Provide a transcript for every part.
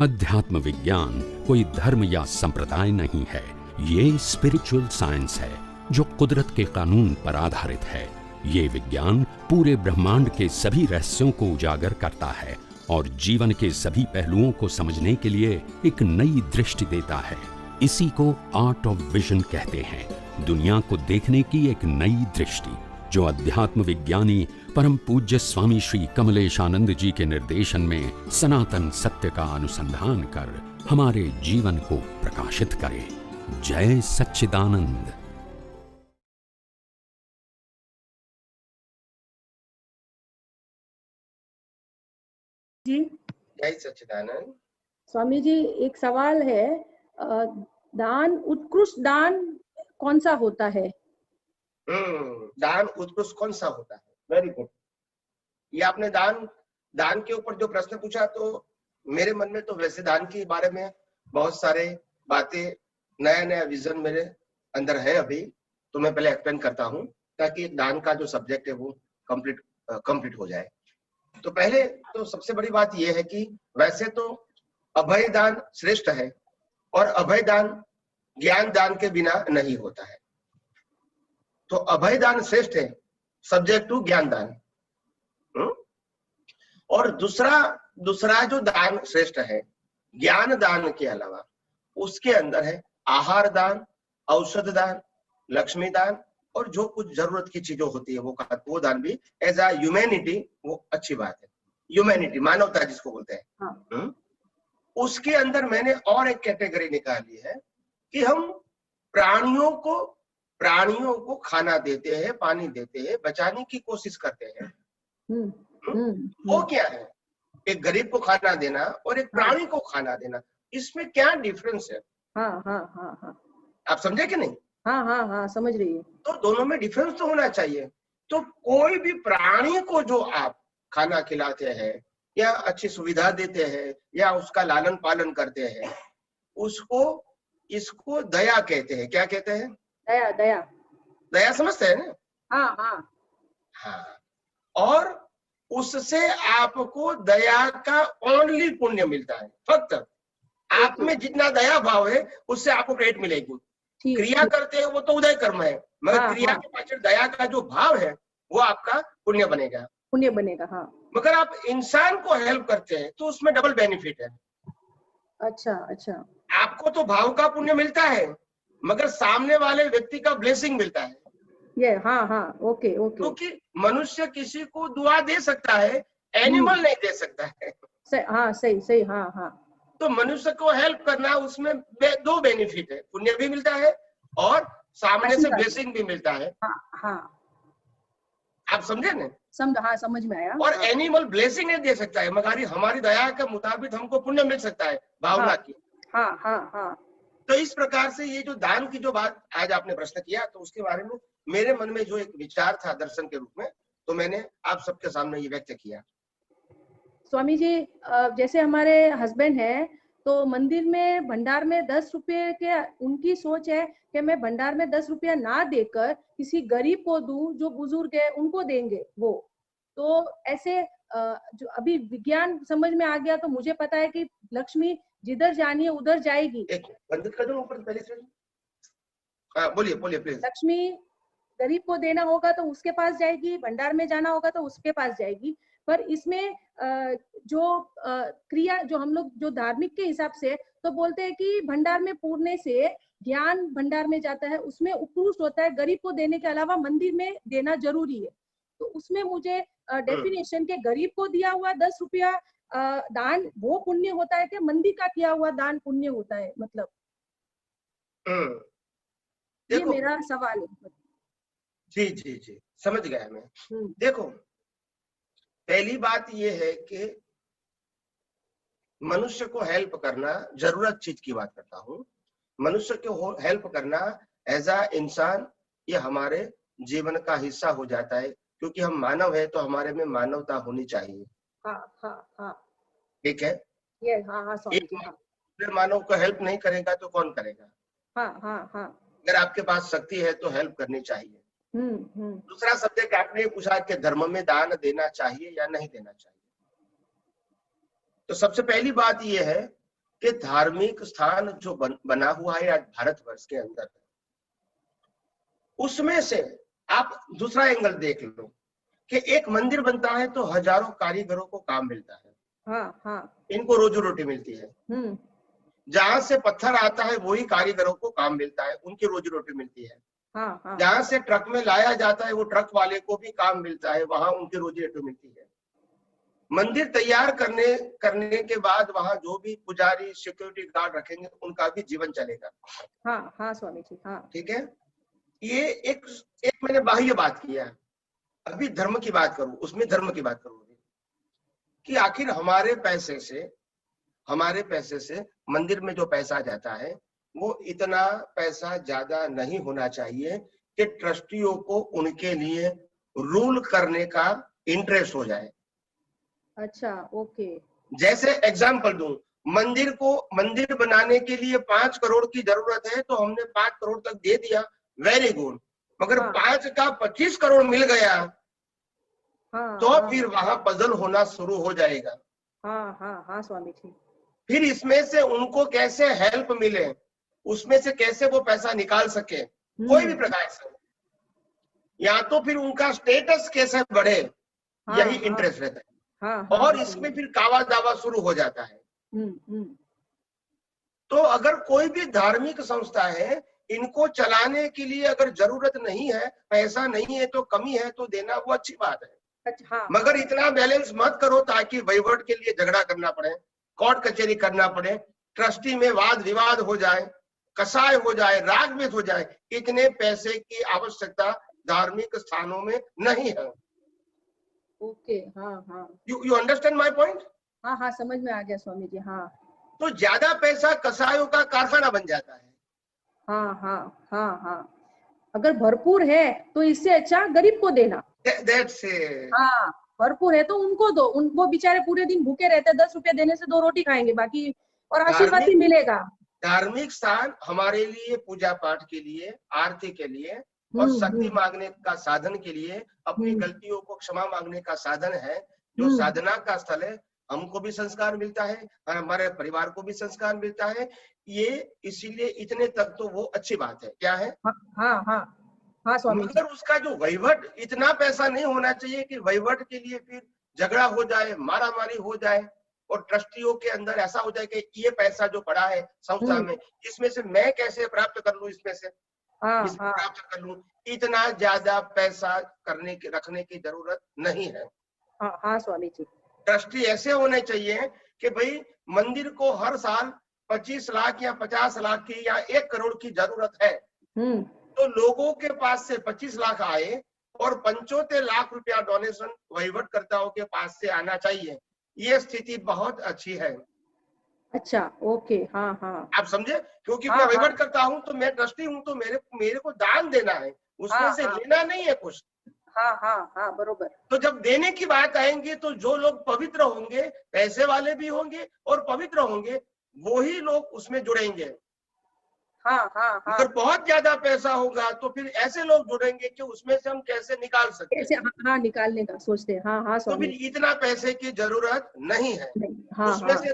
अध्यात्म विज्ञान कोई धर्म या संप्रदाय नहीं है, ये स्पिरिचुअल साइंस है जो कुदरत के कानून पर आधारित है। ये विज्ञान पूरे ब्रह्मांड के सभी रहस्यों को उजागर करता है और जीवन के सभी पहलुओं को समझने के लिए एक नई दृष्टि देता है। इसी को आर्ट ऑफ विजन कहते हैं, दुनिया को देखने की एक नई दृष्टि, जो अध्यात्म विज्ञानी परम पूज्य स्वामी श्री कमलेशानंद जी के निर्देशन में सनातन सत्य का अनुसंधान कर हमारे जीवन को प्रकाशित करे। जय सच्चिदानंद। जी जय सच्चिदानंद। स्वामी जी, एक सवाल है, दान, उत्कृष्ट दान कौन सा होता है? दान उत्कृष्ट कौन सा होता है? Very good. ये आपने दान के ऊपर जो प्रश्न पूछा, तो मेरे मन में तो वैसे दान के बारे में बहुत सारे बातें, नया विजन मेरे अंदर है अभी, तो मैं पहले एक्सप्लेन करता हूँ ताकि दान का जो सब्जेक्ट है वो कंप्लीट हो जाए। तो पहले तो सबसे बड़ी बात यह है कि वैसे तो अभय दान श्रेष्ठ है और अभय दान ज्ञान दान के बिना नहीं होता है। तो अभय दान श्रेष्ठ है सब्जेक्ट टू ज्ञान दान। और दूसरा जो दान श्रेष्ठ है ज्ञान दान के अलावा, उसके अंदर है आहार दान, औषध दान, लक्ष्मी दान, और जो कुछ जरूरत की चीजों होती है वो दान भी एज अ ह्यूमैनिटी, वो अच्छी बात है। ह्यूमैनिटी, मानवता जिसको बोलते हैं। उसके अंदर मैंने और एक कैटेगरी निकाली है कि हम प्राणियों को खाना देते हैं, पानी देते हैं, बचाने की कोशिश करते हैं। वो क्या है? एक गरीब को खाना देना और एक प्राणी को खाना देना, इसमें क्या डिफरेंस है? आप समझे कि नहीं? हाँ, समझ रही है। तो दोनों में डिफरेंस तो होना चाहिए। तो कोई भी प्राणी को जो आप खाना खिलाते हैं या अच्छी सुविधा देते हैं या उसका लालन पालन करते हैं, इसको दया कहते हैं। क्या कहते हैं? दया समझते हैं ना? हाँ। और उससे आपको दया का ओनली पुण्य मिलता है। फक्त आप में जितना दया भाव है उससे आपको क्रेडिट मिलेगी। क्रिया करते हैं वो तो उदय कर्म है, मगर क्रिया के पाछे दया का जो भाव है वो आपका पुण्य बनेगा। हाँ। मगर आप इंसान को हेल्प करते हैं तो उसमें डबल बेनिफिट है। अच्छा। आपको तो भाव का पुण्य मिलता है, मगर सामने वाले व्यक्ति का ब्लेसिंग मिलता है। ओके। क्योंकि मनुष्य किसी को दुआ दे सकता है, एनिमल नहीं दे सकता है। सही। हाँ। तो मनुष्य को हेल्प करना, उसमें दो बेनिफिट है, पुण्य भी मिलता है और सामने से ब्लेसिंग भी मिलता है। आप समझे ना? समझ में आया। और एनिमल ब्लेसिंग नहीं दे सकता है, मगर हमारी दया के मुताबिक हमको पुण्य मिल सकता है भावना की। तो इस प्रकार से ये जो दान की जो बात आज आपने प्रश्न किया, तो उसके बारे में मेरे मन में जो एक विचार था दर्शन के रूप में, तो मैंने आप सबके सामने ये व्यक्त किया। स्वामी जी, जैसे हमारे हस्बैंड है, तो मंदिर में भंडार में 10 रुपये के, उनकी सोच है कि मैं भंडार में 10 रुपया ना देकर किसी गरीब को दूं, जो बुजुर्ग है उनको देंगे वो। तो ऐसे जो अभी विज्ञान समझ में आ गया, तो मुझे पता है कि लक्ष्मी जिधर जानी है उधर जाएगी। बंद कर दो ऊपर पहले से। बोलिए प्लीज। लक्ष्मी गरीब को देना होगा तो उसके पास जाएगी, भंडार में जाना होगा तो उसके पास जाएगी। पर इसमें जो क्रिया, जो हम लोग जो धार्मिक के हिसाब से तो बोलते हैं कि भंडार में पूरने से ज्ञान भंडार में जाता है, उसमें उत्कृष्ट होता है। गरीब को देने के अलावा मंदिर में देना जरूरी है। तो उसमें मुझे डेफिनेशन के गरीब को दिया हुआ 10 रुपया दान वो पुण्य होता है कि मंदिर का किया हुआ दान पुण्य होता है? मतलब ये मेरा सवाल है। जी समझ गया मैं। देखो, पहली बात ये है कि मनुष्य को हेल्प करना, जरूरत चीज की बात करता हूँ, मनुष्य को हेल्प करना एज अ इंसान, ये हमारे जीवन का हिस्सा हो जाता है, क्योंकि हम मानव है तो हमारे में मानवता होनी चाहिए। ठीक है? एक मानव को हेल्प नहीं करेगा तो कौन करेगा? अगर आपके पास शक्ति है तो हेल्प करनी चाहिए। दूसरा सब्जेक्ट आपने पूछा कि धर्म में दान देना चाहिए या नहीं देना चाहिए। तो सबसे पहली बात यह है कि धार्मिक स्थान जो बना हुआ है आज भारतवर्ष के अंदर, उसमें से आप दूसरा एंगल देख लो कि एक मंदिर बनता है तो हजारों कारीगरों को काम मिलता है। हाँ हाँ। इनको रोजी रोटी मिलती है। जहां से पत्थर आता है वही कारीगरों को काम मिलता है, उनकी रोजी रोटी मिलती है। हाँ हाँ। जहां से ट्रक में लाया जाता है वो ट्रक वाले को भी काम मिलता है, वहां उनकी रोजी रोटी मिलती है। मंदिर तैयार करने के बाद वहां जो भी पुजारी सिक्योरिटी गार्ड रखेंगे उनका भी जीवन चलेगा। हाँ हाँ स्वामी जी। हाँ ठीक है, ये एक मैंने बाह्य बात किया है। अभी धर्म की बात करूं, उसमें धर्म की बात करूं कि आखिर हमारे पैसे से मंदिर में जो पैसा जाता है वो इतना पैसा ज्यादा नहीं होना चाहिए कि ट्रस्टियों को उनके लिए रूल करने का इंटरेस्ट हो जाए। अच्छा, ओके। जैसे एग्जांपल दूं, मंदिर बनाने के लिए 5 करोड़ की जरूरत है तो हमने 5 करोड़ तक दे दिया, वेरी गुड। मगर 5 का 25 करोड़ मिल गया तो फिर वहां पजल होना शुरू हो जाएगा। हाँ स्वामी जी। फिर इसमें से उनको कैसे हेल्प मिले, उसमें से कैसे वो पैसा निकाल सके, कोई भी प्रकार से, या तो फिर उनका स्टेटस कैसे बढ़े, यही इंटरेस्ट रहता है। और इसमें फिर कावा दावा शुरू हो जाता है। तो अगर कोई भी धार्मिक संस्था है, इनको चलाने के लिए अगर जरूरत नहीं है, पैसा नहीं है तो कमी है तो देना वो अच्छी बात है। मगर इतना बैलेंस मत करो ताकि वहीवट के लिए झगड़ा करना पड़े, कोर्ट कचहरी करना पड़े, ट्रस्टी में वाद विवाद हो जाए, कसाय हो जाए, राग द्वेष हो जाए। इतने पैसे की आवश्यकता धार्मिक स्थानों में नहीं है। ओके, हाँ। You understand my point? हाँ समझ में आ गया स्वामी जी। हाँ, तो ज्यादा पैसा कसायों का कारखाना बन जाता है। हाँ। अगर भरपूर है तो इससे अच्छा गरीब को देना। That's it. हाँ, भरपूर है तो उनको दो, वो बेचारे पूरे दिन भूखे रहते, 10 रुपए देने से 2 रोटी खाएंगे, बाकी और आशीर्वाद भी मिलेगा। धार्मिक स्थान हमारे लिए पूजा पाठ के लिए, आरती के लिए और शक्ति मांगने का साधन के लिए, अपनी गलतियों को क्षमा मांगने का साधन है, जो साधना का स्थल है। हमको भी संस्कार मिलता है और हमारे परिवार को भी संस्कार मिलता है। ये इसीलिए इतने तक तो वो अच्छी बात है। क्या है? हाँ स्वामी। मगर उसका जो वहीवट, इतना पैसा नहीं होना चाहिए कि वहीवट के लिए फिर झगड़ा हो जाए, मारामारी हो जाए और ट्रस्टियों के अंदर ऐसा हो जाए कि ये पैसा जो पड़ा है संस्था में, इसमें से मैं कैसे प्राप्त कर लूं, इसमें से प्राप्त कर लूं। इतना ज्यादा पैसा रखने की जरूरत नहीं है। हाँ स्वामी जी। ट्रस्टी ऐसे होने चाहिए कि भाई मंदिर को हर साल 25 लाख या 50 लाख की या 1 करोड़ की जरूरत है, तो लोगों के पास से 25 लाख आए और 75 लाख रुपया डोनेशन वहीवटकर्ताओं के पास से आना चाहिए। ये स्थिति बहुत अच्छी है। अच्छा, ओके। हाँ। आप समझे? क्योंकि मैं वहीवट करता हूँ तो मैं ट्रस्टी हूँ, तो मेरे को दान देना है, उसमें से लेना नहीं है कुछ। हाँ बरोबर। तो जब देने की बात आएंगी तो जो लोग पवित्र होंगे, पैसे वाले भी होंगे और पवित्र होंगे, वो ही लोग उसमें जुड़ेंगे। हाँ। अगर बहुत ज्यादा पैसा होगा तो फिर ऐसे लोग जुड़ेंगे कि उसमें से हम कैसे निकाल सकते हैं। निकालने का सोचते हैं। हाँ तो फिर इतना पैसे की जरूरत नहीं है। उसमें से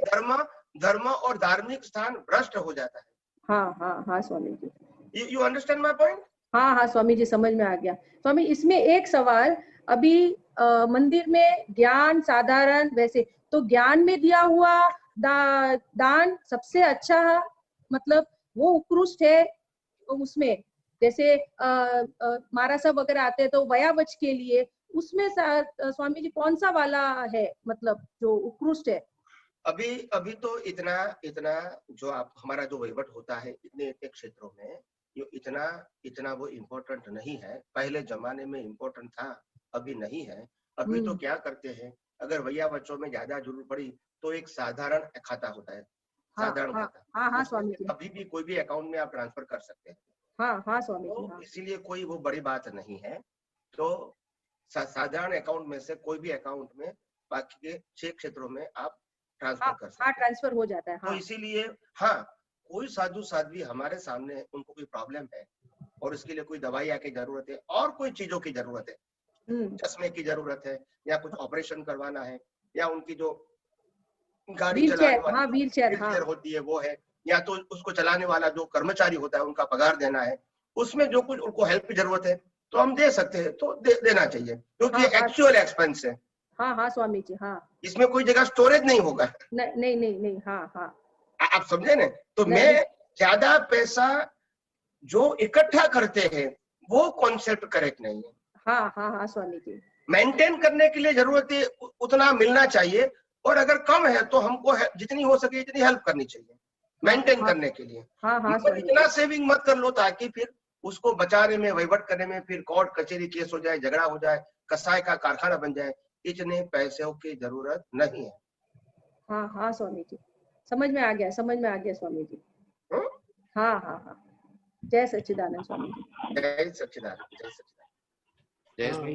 धर्म और धार्मिक स्थान भ्रष्ट हो जाता है। हाँ Swami ji. You understand my point? हाँ स्वामी जी, समझ में आ गया। स्वामी, इसमें एक सवाल, अभी मंदिर में ज्ञान साधारण, वैसे तो ज्ञान में दिया हुआ दान सबसे अच्छा, मतलब वो उत्कृष्ट है। उसमें जैसे महाराज वगैरह आते हैं तो वयावच के लिए, उसमें स्वामी जी कौन सा वाला है, मतलब जो उत्कृष्ट है? अभी तो इतना जो हमारा जो वहीवट होता है इतने क्षेत्रों में, ये इतना वो इम्पोर्टेंट नहीं है। पहले जमाने में इम्पोर्टेंट था, अभी नहीं है। अभी तो क्या करते हैं, अगर भैया बच्चों में ज्यादा जरूरत पड़ी तो एक साधारण खाता होता है, साधारण खाता। हाँ स्वामी जी। अभी भी कोई भी अकाउंट में आप ट्रांसफर कर सकते हैं। हाँ स्वामी जी। तो इसीलिए कोई वो बड़ी बात नहीं है। तो साधारण अकाउंट में से कोई भी अकाउंट में बाकी के 6 क्षेत्रों में आप ट्रांसफर कर सकते हैं। ट्रांसफर हो जाता है। तो इसीलिए कोई साधु साध्वी हमारे सामने, उनको कोई प्रॉब्लम है और इसके लिए कोई दवाइयाँ की जरूरत है और कोई चीजों की जरूरत है, चश्मे की जरूरत है या कुछ ऑपरेशन करवाना है या उनकी जो गाड़ी चलाने वाला, हाँ व्हील चेयर, हाँ होती है वो है, या तो उसको चलाने वाला जो कर्मचारी होता है उनका पगार देना है, उसमें जो कुछ उनको हेल्प की जरूरत है तो हम दे सकते हैं, तो देना चाहिए, क्योंकि हाँ, हाँ, एक्चुअल एक्सपेंस है। हाँ हाँ स्वामी जी, हाँ इसमें कोई जगह स्टोरेज नहीं होगा। नहीं नहीं नहीं नहीं, हाँ हाँ आप समझे ना? तो नहीं, मैं ज्यादा पैसा जो इकट्ठा करते हैं वो कॉन्सेप्ट करेक्ट नहीं है। हाँ हाँ हाँ स्वामी जी, मेंटेन करने के लिए जरूरत है उतना मिलना चाहिए, और अगर कम है तो हमको जितनी हो सके इतनी हेल्प करनी चाहिए मेंटेन हाँ, करने के लिए। हाँ हाँ मगर स्वामी इतना जी, सेविंग मत कर लो ताकि फिर उसको बचाने में, वहीवट करने में फिर कोर्ट कचहरी केस हो जाए, झगड़ा हो जाए, कसाई का कारखाना बन जाए। इतने पैसों की जरूरत नहीं है। हाँ हाँ स्वामी जी, समझ में आ गया, समझ में आ गया स्वामी जी। हम्म? हाँ हाँ हाँ, जय सच्चिदानंद स्वामी जी। जय सच्चिदानंद, जय सच्चिदानंद, जय हाँ। श्री